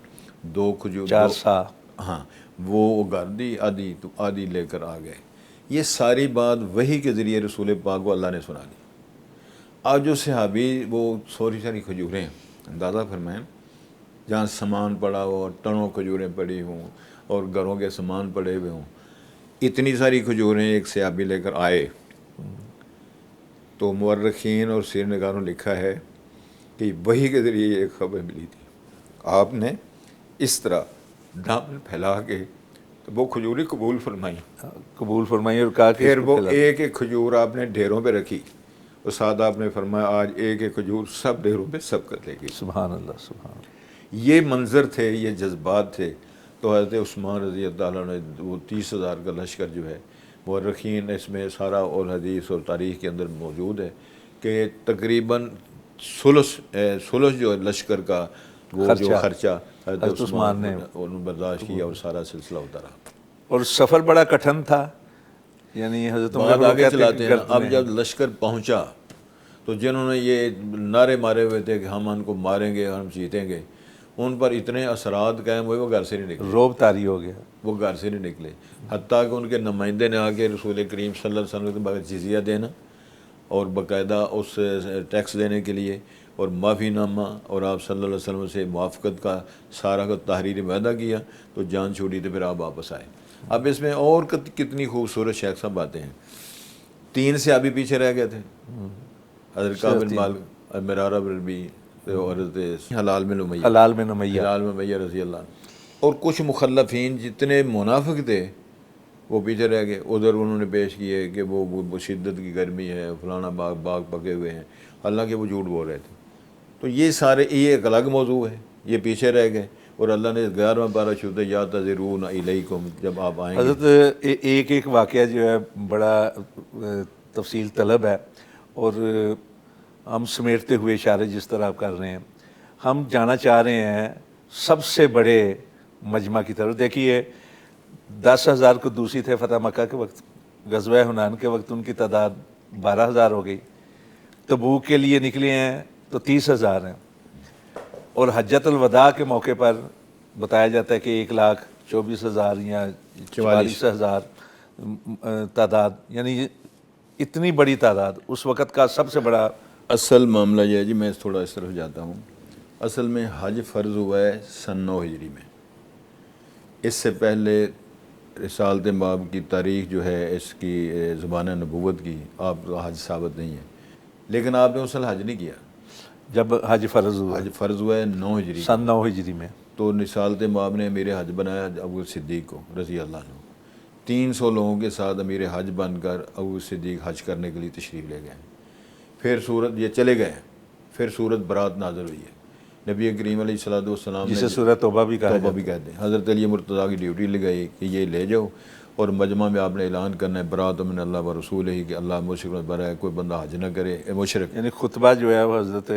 2 کھجور 4 سا۔ ہاں وہ گھر دی آدھی تو آدھی لے کر آ گئے۔ یہ ساری بات وحی کے ذریعے رسول پاک کو اللہ نے سنا دی۔ آج جو صحابی وہ ساری کھجوریں اندازہ فرمائیں، جہاں سامان پڑا ہو، ٹنوں کھجوریں پڑی ہوں اور گھروں کے سامان پڑے ہوئے ہوں، اتنی ساری کھجوریں ایک صحابی لے کر آئے، تو مورخین اور سیر نگاروں لکھا ہے کہ وحی کے ذریعے ایک خبر ملی تھی، آپ نے اس طرح دامن پھیلا کے وہ کھجوریں قبول قبول فرمائی اور کہا کہ پھر وہ ایک ایک کھجور آپ نے ڈھیروں پہ رکھی، اور ساتھ آپ نے فرمایا آج ایک ایک کھجور سب ڈھیروں پہ سبقت لے گی۔ سبحان اللہ، سبحان اللہ۔ یہ منظر تھے، یہ جذبات تھے۔ تو حضرت عثمان رضی اللہ عنہ نے وہ 30,000 کا لشکر جو ہے، مورخین اس میں سارا اور حدیث اور تاریخ کے اندر موجود ہے کہ تقریباً ثلث جو لشکر کا وہ جو خرچہ حضرت عثمان نے برداشت کیا، اور سارا سلسلہ ہوتا رہا۔ اور سفر بڑا کٹھن تھا، یعنی حضرت بات آگے چلاتے ہیں۔ اب جب لشکر پہنچا تو جنہوں نے یہ نعرے مارے ہوئے تھے کہ ہم ان کو ماریں گے اور ہم جیتیں گے، ان پر اتنے اثرات قائم ہوئے وہ گھر سے نہیں نکلے، روب طاری ہو گیا، وہ گھر سے نہیں نکلے، حتیٰ کہ ان کے نمائندے نے آ کے رسول کریم صلی اللہ علیہ وسلم کے بغیر جزیہ دینا اور باقاعدہ اس ٹیکس دینے کے لیے اور معافی نامہ اور آپ صلی اللہ علیہ وسلم سے موافقت کا سارا کا تحریری معاہدہ کیا، تو جان چھوڑی تو پھر آپ واپس آئے۔ اب اس میں اور کتنی خوبصورت شیخ صاحب باتیں ہیں۔ 3 صحابی پیچھے رہ گئے تھے، حضرت کعب بن مالک، مرارہ بن ربیع اور حضرت ہلال بن امیہ رضی اللہ عنہ، اور کچھ مخلفین جتنے منافق تھے وہ پیچھے رہ گئے۔ ادھر انہوں نے پیش کیے کہ وہ شدت کی گرمی ہے، فلانا باغ پکے ہوئے ہیں، حالانکہ وہ جھوٹ بول رہے تھے۔ تو یہ سارے یہ ایک الگ موضوع ہے، یہ پیچھے رہ گئے، اور اللہ نے 11واں پارہ شروع یا تذرون الیکم، جب آپ آئیں گے۔ حضرت ایک واقعہ جو ہے بڑا تفصیل طلب ہے، اور ہم سمیٹتے ہوئے اشارے جس طرح آپ کر رہے ہیں، ہم جانا چاہ رہے ہیں سب سے بڑے مجمع کی طرف۔ دیکھیے 10,000 کو دوسری تھے فتح مکہ کے وقت، غزوہ حنین کے وقت ان کی تعداد 12,000 ہو گئی، تبوک کے لیے نکلے ہیں تو 30,000 ہیں، اور حجۃ الوداع کے موقع پر بتایا جاتا ہے کہ 1,24,000 یا 44,000 تعداد، یعنی اتنی بڑی تعداد اس وقت کا سب سے بڑا۔ اصل معاملہ یہ ہے جی، میں تھوڑا اس طرف جاتا ہوں۔ اصل میں حج فرض ہوا ہے سن 9 ہجری میں، اس سے پہلے رسالت باب کی تاریخ جو ہے اس کی زبان نبوت کی آپ کا حج ثابت نہیں ہے، لیکن آپ نے اس سال حج نہیں کیا جب حج فرض ہوا، حج فرض ہوا ہے 9 ہجری سن 9 ہجری میں، تو رسالت باب نے امیر حج بنایا ابو صدیق کو رضی اللہ عنہ، 300 لوگوں کے ساتھ امیر حج بن کر ابو صدیق حج کرنے کے لیے تشریف لے گئے، پھر سورت یہ چلے گئے، پھر سورت برات نازل ہوئی ہے، نبی کریم علیہ الصلوۃ والسلام جسے نے سورۃ توبہ بھی کہا توبہ بھی کہتے ہیں، حضرت علی مرتضیٰ کی ڈیوٹی لگائی کہ یہ لے جاؤ اور مجمع میں آپ نے اعلان کرنا ہے برات من اللہ و رسول ہی کہ اللہ مشرک میں برا ہے، کوئی بندہ حج نہ کرے مشرک، یعنی خطبہ جو ہے وہ حضرت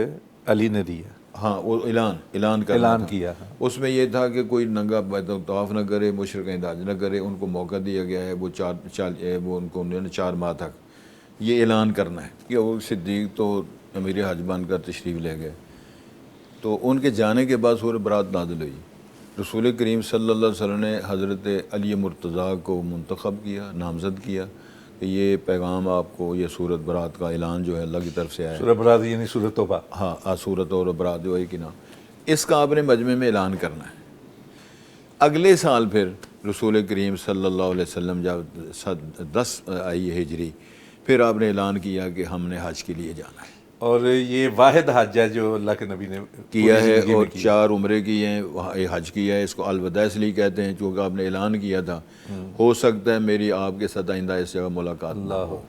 علی نے دیا، ہاں وہ اعلان کرنا اعلان تھا۔ کیا۔ اس میں یہ تھا کہ کوئی ننگا طواف نہ کرے، مشرق حج نہ کرے، ان کو موقع دیا گیا ہے وہ وہ ان کو 4 ماہ تک یہ اعلان کرنا ہے کہ وہ صدیق تو امیر حج بن کر تشریف لے گئے، تو ان کے جانے کے بعد سورۃ برات نازل ہوئی۔ رسول کریم صلی اللہ علیہ وسلم نے حضرت علی مرتضیٰ کو منتخب کیا، نامزد کیا کہ یہ پیغام آپ کو، یہ سورۃ برات کا اعلان جو ہے اللہ کی طرف سے آیا ہے، سورۃ برات یعنی سورۃ توبہ۔ ہاں سورت اور برات جو ہے کہ نام، اس کا آپ نے مجمع میں اعلان کرنا ہے۔ اگلے سال پھر رسول کریم صلی اللہ علیہ وسلم جب 10 آئی ہجری، پھر آپ نے اعلان کیا کہ ہم نے حج کے لیے جانا ہے، اور یہ واحد حج ہے جو اللہ کے نبی نے کیا پوری ہے، زندگی اور میں کی۔ 4 عمرے کیے ہیں، وہاں یہ حج کیا ہے، اس کو الوداع اس لیے کہتے ہیں چونکہ آپ نے اعلان کیا تھا ہو سکتا ہے میری آپ کے ساتھ آئندہ اس جگہ ملاقات نہ اللہ ہو،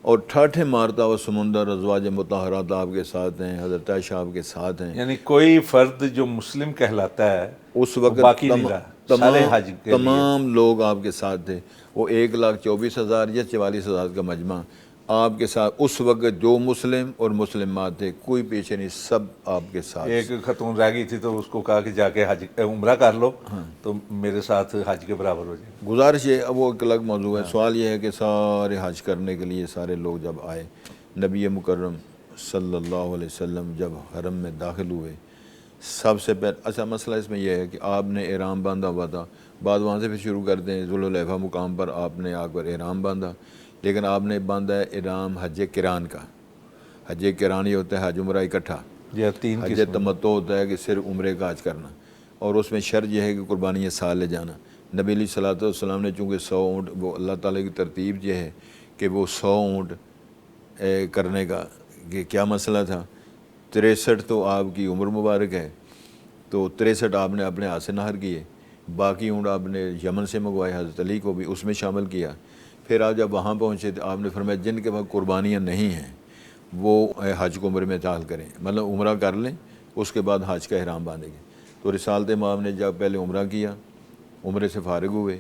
اور 68 مرتبہ سمندر ازواج مطہرات آپ کے ساتھ ہیں، حضرت عائشہ آپ کے ساتھ ہیں، یعنی کوئی فرد جو مسلم کہلاتا ہے اس وقت باقی نہیں رہا، سارے حج کے لیے۔ تمام لوگ آپ کے ساتھ تھے، وہ 1,24,000 یا 44,000 کا مجمع آپ کے ساتھ، اس وقت جو مسلم اور مسلمات تھے کوئی پیچھے نہیں، سب آپ کے ساتھ۔ ایک خاتون رہ گئی تھی تو اس کو کہا کہ جا کے حج عمرہ کر لو تو میرے ساتھ حج کے برابر ہو جائے۔ گزارش ہے، اب وہ ایک الگ موضوع ہے، سوال یہ ہے کہ سارے حج کرنے کے لیے سارے لوگ جب آئے، نبی مکرم صلی اللہ علیہ وسلم جب حرم میں داخل ہوئے، سب سے پہلے اچھا مسئلہ اس میں یہ ہے کہ آپ نے احرام باندھا ہوا تھا، بعد وہاں سے پھر شروع کرتے ہیں، ذوالحلیفہ مقام پر آپ نے آ کر احرام باندھا، لیکن آپ نے باندھا ہے احرام حج کران کا۔ حج کران یہ ہوتا ہے حج عمرہ اکٹھا، یہ 3 حج تمتع ہوتا ہے کہ صرف عمرے کا حج کرنا، اور اس میں شرط یہ ہے کہ قربانی سال لے جانا۔ نبی علیہ الصلوۃ والسلام نے چونکہ 100 اونٹ، وہ اللہ تعالیٰ کی ترتیب یہ ہے کہ وہ 100 اونٹ کرنے کا کہ کیا مسئلہ تھا، 63 تو آپ کی عمر مبارک ہے، تو 63 آپ نے اپنے ہاتھ سے نہر کیے، باقی اونٹ آپ نے یمن سے منگوائے، حضرت علی کو بھی اس میں شامل کیا۔ پھر آپ جب وہاں پہنچے تو آپ نے فرمایا جن کے پاس قربانیاں نہیں ہیں وہ حج کو عمرے میں داخل کریں، مطلب عمرہ کر لیں، اس کے بعد حج کا احرام باندھیں گے۔ تو رسالت مآب نے جب پہلے عمرہ کیا، عمرے سے فارغ ہوئے،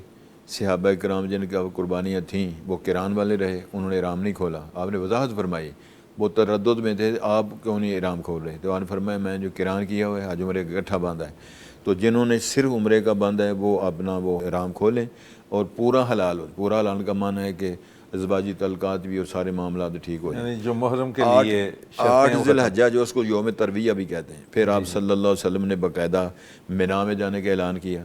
صحابہ کرام جن کے قربانیاں تھیں وہ کران والے رہے، انہوں نے احرام نہیں کھولا، آپ نے وضاحت فرمائی، وہ تردد میں تھے آپ کیوں نہیں احرام کھول رہے، تو آپ نے فرمایا میں جو کران کیا ہوا ہے حج عمرے کا اکٹھا باندھا ہے، تو جنہوں نے صرف عمرے کا باندھا ہے وہ اپنا وہ احرام کھولیں اور پورا حلال ہو۔ پورا حلال کا معنی ہے کہ ازواجی تعلقات بھی اور سارے معاملات ٹھیک ہو جائیں۔ یعنی جو محرم کے لیے 8 ذی الحجہ جو اس کو یوم ترویہ بھی کہتے ہیں، پھر آپ صلی اللہ علیہ وسلم نے باقاعدہ مینا میں جانے کا اعلان کیا۔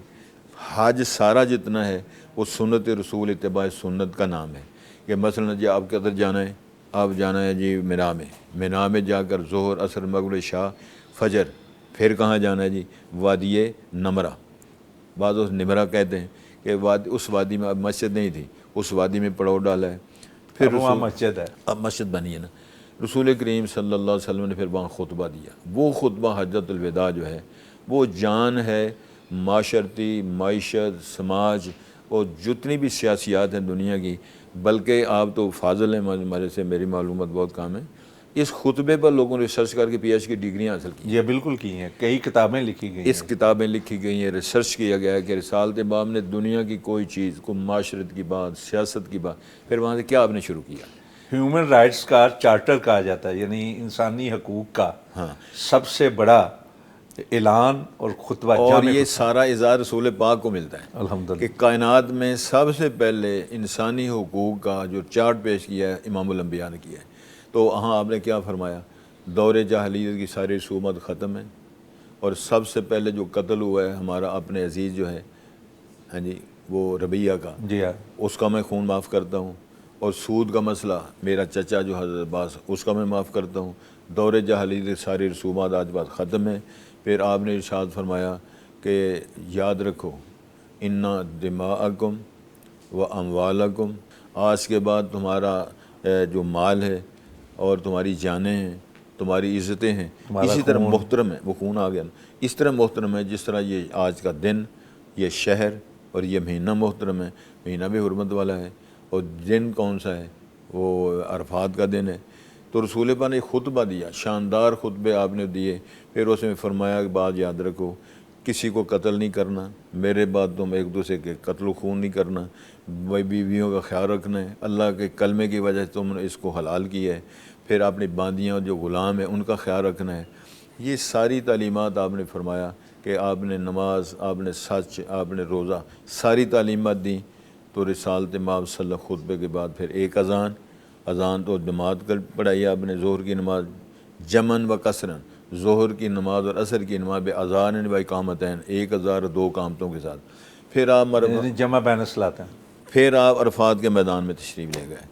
حج سارا جتنا ہے وہ سنت رسول اتباع سنت کا نام ہے، کہ مثلا جی آپ کدھر جانا ہے، آپ جانا ہے جی مینا میں جا کر ظہر عصر مغرب عشاء فجر، پھر کہاں جانا ہے جی وادی نمرہ، بعض اس نمرہ کہتے ہیں کہ اس وادی میں اب مسجد نہیں تھی، اس وادی میں پڑاؤ ڈالا ہے، پھر وہاں مسجد ہے، اب مسجد بنی ہے نا۔ رسول کریم صلی اللہ علیہ وسلم نے پھر وہاں خطبہ دیا، وہ خطبہ حجۃ الوداع جو ہے وہ جان ہے معاشرتی، معیشت، سماج اور جتنی بھی سیاسیات ہیں دنیا کی، بلکہ آپ تو فاضل ہیں ہمارے سے، میری معلومات بہت کام ہے، اس خطبے پر لوگوں نے ریسرچ کر کے PhD کی ڈگریاں حاصل کی، یہ بالکل کی ہیں، کئی کتابیں لکھی گئی اس کتابیں لکھی گئی ہیں، ریسرچ کیا گیا ہے کہ رسالت باب نے دنیا کی کوئی چیز، کوئی معاشرت کی بات، سیاست کی بات، پھر وہاں سے کیا آپ نے شروع کیا؟ ہیومن رائٹس کا چارٹر کہا جاتا ہے، یعنی انسانی حقوق کا سب سے بڑا اعلان اور خطبہ اور جامع یہ سارا اظہار رسول پاک کو ملتا ہے الحمدللہ۔ کہ کائنات میں سب سے پہلے انسانی حقوق کا جو چارٹ پیش کیا ہے امام الانبیاء نے کیا ہے۔ تو وہاں آپ نے کیا فرمایا؟ دور جاہلیت کی ساری رسومات ختم ہیں، اور سب سے پہلے جو قتل ہوا ہے ہمارا اپنے عزیز جو ہے، ہاں جی، وہ ربیہ کا، جی ہاں، اس کا میں خون معاف کرتا ہوں، اور سود کا مسئلہ میرا چچا جو حضرت عباس، اس کا میں معاف کرتا ہوں۔ دور جاہلیت کی ساری رسومات آج بات ختم ہیں۔ پھر آپ نے ارشاد فرمایا کہ یاد رکھو اِنَّ دِمَاءَکُمْ وَأَمْوَالَكُمْ، آج کے بعد تمہارا جو مال ہے اور تمہاری جانیں ہیں، تمہاری عزتیں ہیں، اسی طرح محترم ہے، وہ خون آ گیا نا، اس طرح محترم ہے جس طرح یہ آج کا دن، یہ شہر اور یہ مہینہ محترم ہے، مہینہ بھی حرمت والا ہے، اور دن کون سا ہے؟ وہ عرفات کا دن ہے۔ تو رسول پاک نے خطبہ دیا، شاندار خطبے آپ نے دیے، پھر اس میں فرمایا کہ بات یاد رکھو، کسی کو قتل نہیں کرنا، میرے بعد تم ایک دوسرے کے قتل و خون نہیں کرنا، بیویوں کا خیال رکھنا ہے، اللہ کے کلمے کی وجہ سے تم نے اس کو حلال کیا ہے، پھر اپنی باندیاں جو غلام ہیں ان کا خیال رکھنا ہے۔ یہ ساری تعلیمات آپ نے فرمایا کہ آپ نے نماز، آپ نے سچ، آپ نے روزہ، ساری تعلیمات دیں۔ تو رسالت مآب صلی اللہ خطبے کے بعد پھر ایک اذان تو جماعت کر پڑھائی آپ نے، ظہر کی نماز جمن و کثرن، ظہر کی نماز اور عصر کی نماز بے اذان و اقامتین، 1002 اقامتوں کے ساتھ۔ پھر آپ جمع بین الصلاۃ ہیں۔ پھر آپ عرفات کے میدان میں تشریف لے گئے۔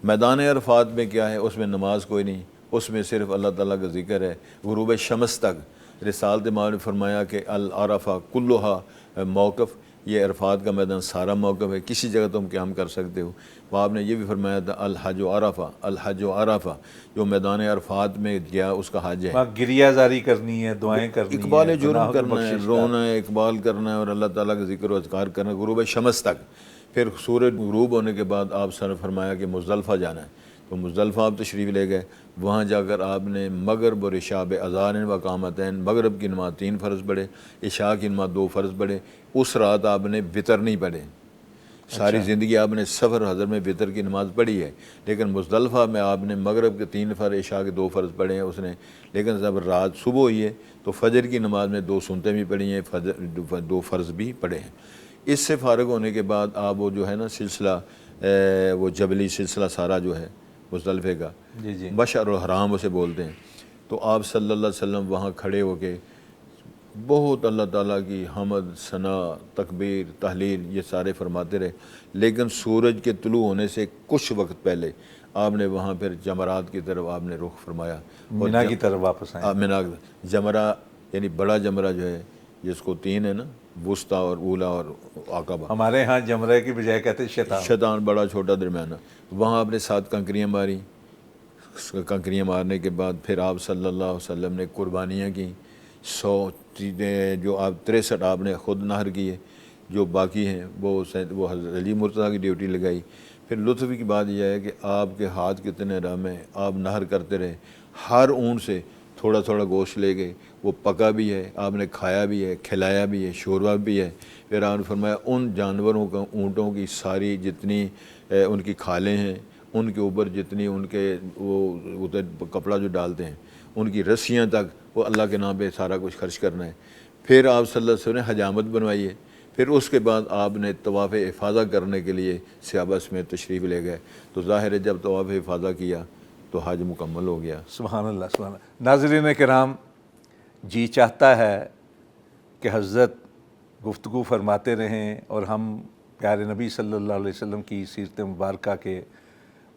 میدان عرفات میں کیا ہے؟ اس میں نماز کوئی نہیں، اس میں صرف اللہ تعالیٰ کا ذکر ہے غروب شمس تک۔ رسالت مآب نے فرمایا کہ العرفہ کلھا موقف، یہ عرفات کا میدان سارا موقف ہے، کسی جگہ تم قیام کر سکتے ہو۔ وہ آپ نے یہ بھی فرمایا تھا الحج و عرفہ، الحج و عرفہ، جو میدان عرفات میں گیا اس کا حج ہے۔ وہاں گریہ زاری کرنی ہے، دعائیں کرنی ہیں، اقبال جرم گناہوں کی کرنا ہے، بخشش رونا ہے، اقبال کرنا ہے اور اللہ تعالیٰ کا ذکر و اذکار کرنا ہے غروب شمس تک۔ پھر سورج غروب ہونے کے بعد آپ سر فرمایا کہ مزدلفہ جانا ہے، تو مزدلفہ آپ تشریف لے گئے۔ وہاں جا کر آپ نے مغرب اور عشاء بأذان و اقامتین، مغرب کی نماز 3 فرض پڑھے، عشاء کی نماز 2 فرض پڑھے۔ اس رات آپ نے وطر نہیں پڑھے، ساری زندگی آپ نے سفر حضر میں وطر کی نماز پڑھی ہے، لیکن مزدلفہ میں آپ نے مغرب کے 3 فرض، عشاء کے 2 فرض پڑھے ہیں اس نے۔ لیکن جب رات صبح ہوئی ہے تو فجر کی نماز میں 2 سنتیں بھی پڑھی ہیں، 2 فرض بھی پڑھے ہیں۔ اس سے فارغ ہونے کے بعد آپ وہ جو ہے نا سلسلہ، وہ جبلی سلسلہ سارا جو ہے مزدلفے کا، جی مشعر الحرام اسے بولتے ہیں، تو آپ صلی اللہ علیہ وسلم وہاں کھڑے ہو کے بہت اللہ تعالیٰ کی حمد، ثنا، تکبیر، تحلیل یہ سارے فرماتے رہے۔ لیکن سورج کے طلوع ہونے سے کچھ وقت پہلے آپ نے وہاں پھر جمرات کی طرف آپ نے رخ فرمایا، مینا کی طرف واپس آئے۔ مینا جمرہ یعنی بڑا جمرہ جو ہے جس کو 3 ہے نا، وسطیٰ اور اولا اور عقبہ، ہمارے ہاں جمرے کی بجائے کہتے ہیں شیطان، بڑا چھوٹا درمیانہ، وہاں آپ نے 7 کنکریاں ماری۔ کنکریاں مارنے کے بعد پھر آپ صلی اللہ علیہ وسلم نے قربانیاں کی، 100 چیزیں جو آپ 63 آپ نے خود نہر کیے، جو باقی ہیں وہ حضرت علی مرتضیٰ کی ڈیوٹی لگائی۔ پھر لطف کی بات یہ ہے کہ آپ کے ہاتھ کتنے نرم ہیں، آپ نہر کرتے رہے، ہر اونٹ سے تھوڑا تھوڑا گوشت لے گئے، وہ پکا بھی ہے، آپ نے کھایا بھی ہے، کھلایا بھی ہے، شوربہ بھی ہے۔ پھر آپ نے فرمایا ان جانوروں کا، اونٹوں کی ساری جتنی ان کی کھالیں ہیں، ان کے اوپر جتنی ان کے وہ کپڑا جو ڈالتے ہیں ان کی رسیاں تک، وہ اللہ کے نام پہ سارا کچھ خرچ کرنا ہے۔ پھر آپ صلی اللہ علیہ وسلم نے حجامت بنوائی ہے۔ پھر اس کے بعد آپ نے طواف افاضہ کرنے کے لیے صحابہ سمیت تشریف لے گئے، تو ظاہر ہے جب طواف افاضہ کیا تو حج مکمل ہو گیا۔ سبحان اللہ، سبحان اللہ۔ ناظرین کرام، جی چاہتا ہے کہ حضرت گفتگو فرماتے رہیں اور ہم پیارے نبی صلی اللہ علیہ وسلم کی سیرت مبارکہ کے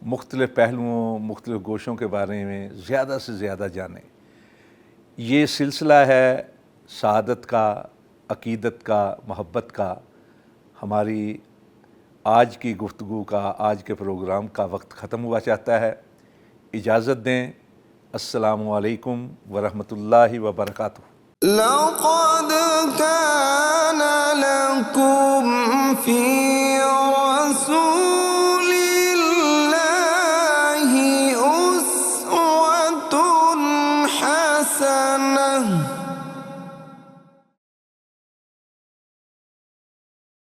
مختلف پہلوؤں، مختلف گوشوں کے بارے میں زیادہ سے زیادہ جانیں۔ یہ سلسلہ ہے سعادت کا، عقیدت کا، محبت کا۔ ہماری آج کی گفتگو کا، آج کے پروگرام کا وقت ختم ہوا چاہتا ہے۔ اجازت دیں، السلام علیکم ورحمۃ اللہ وبرکاتہ۔ لقد كان لكم في رسول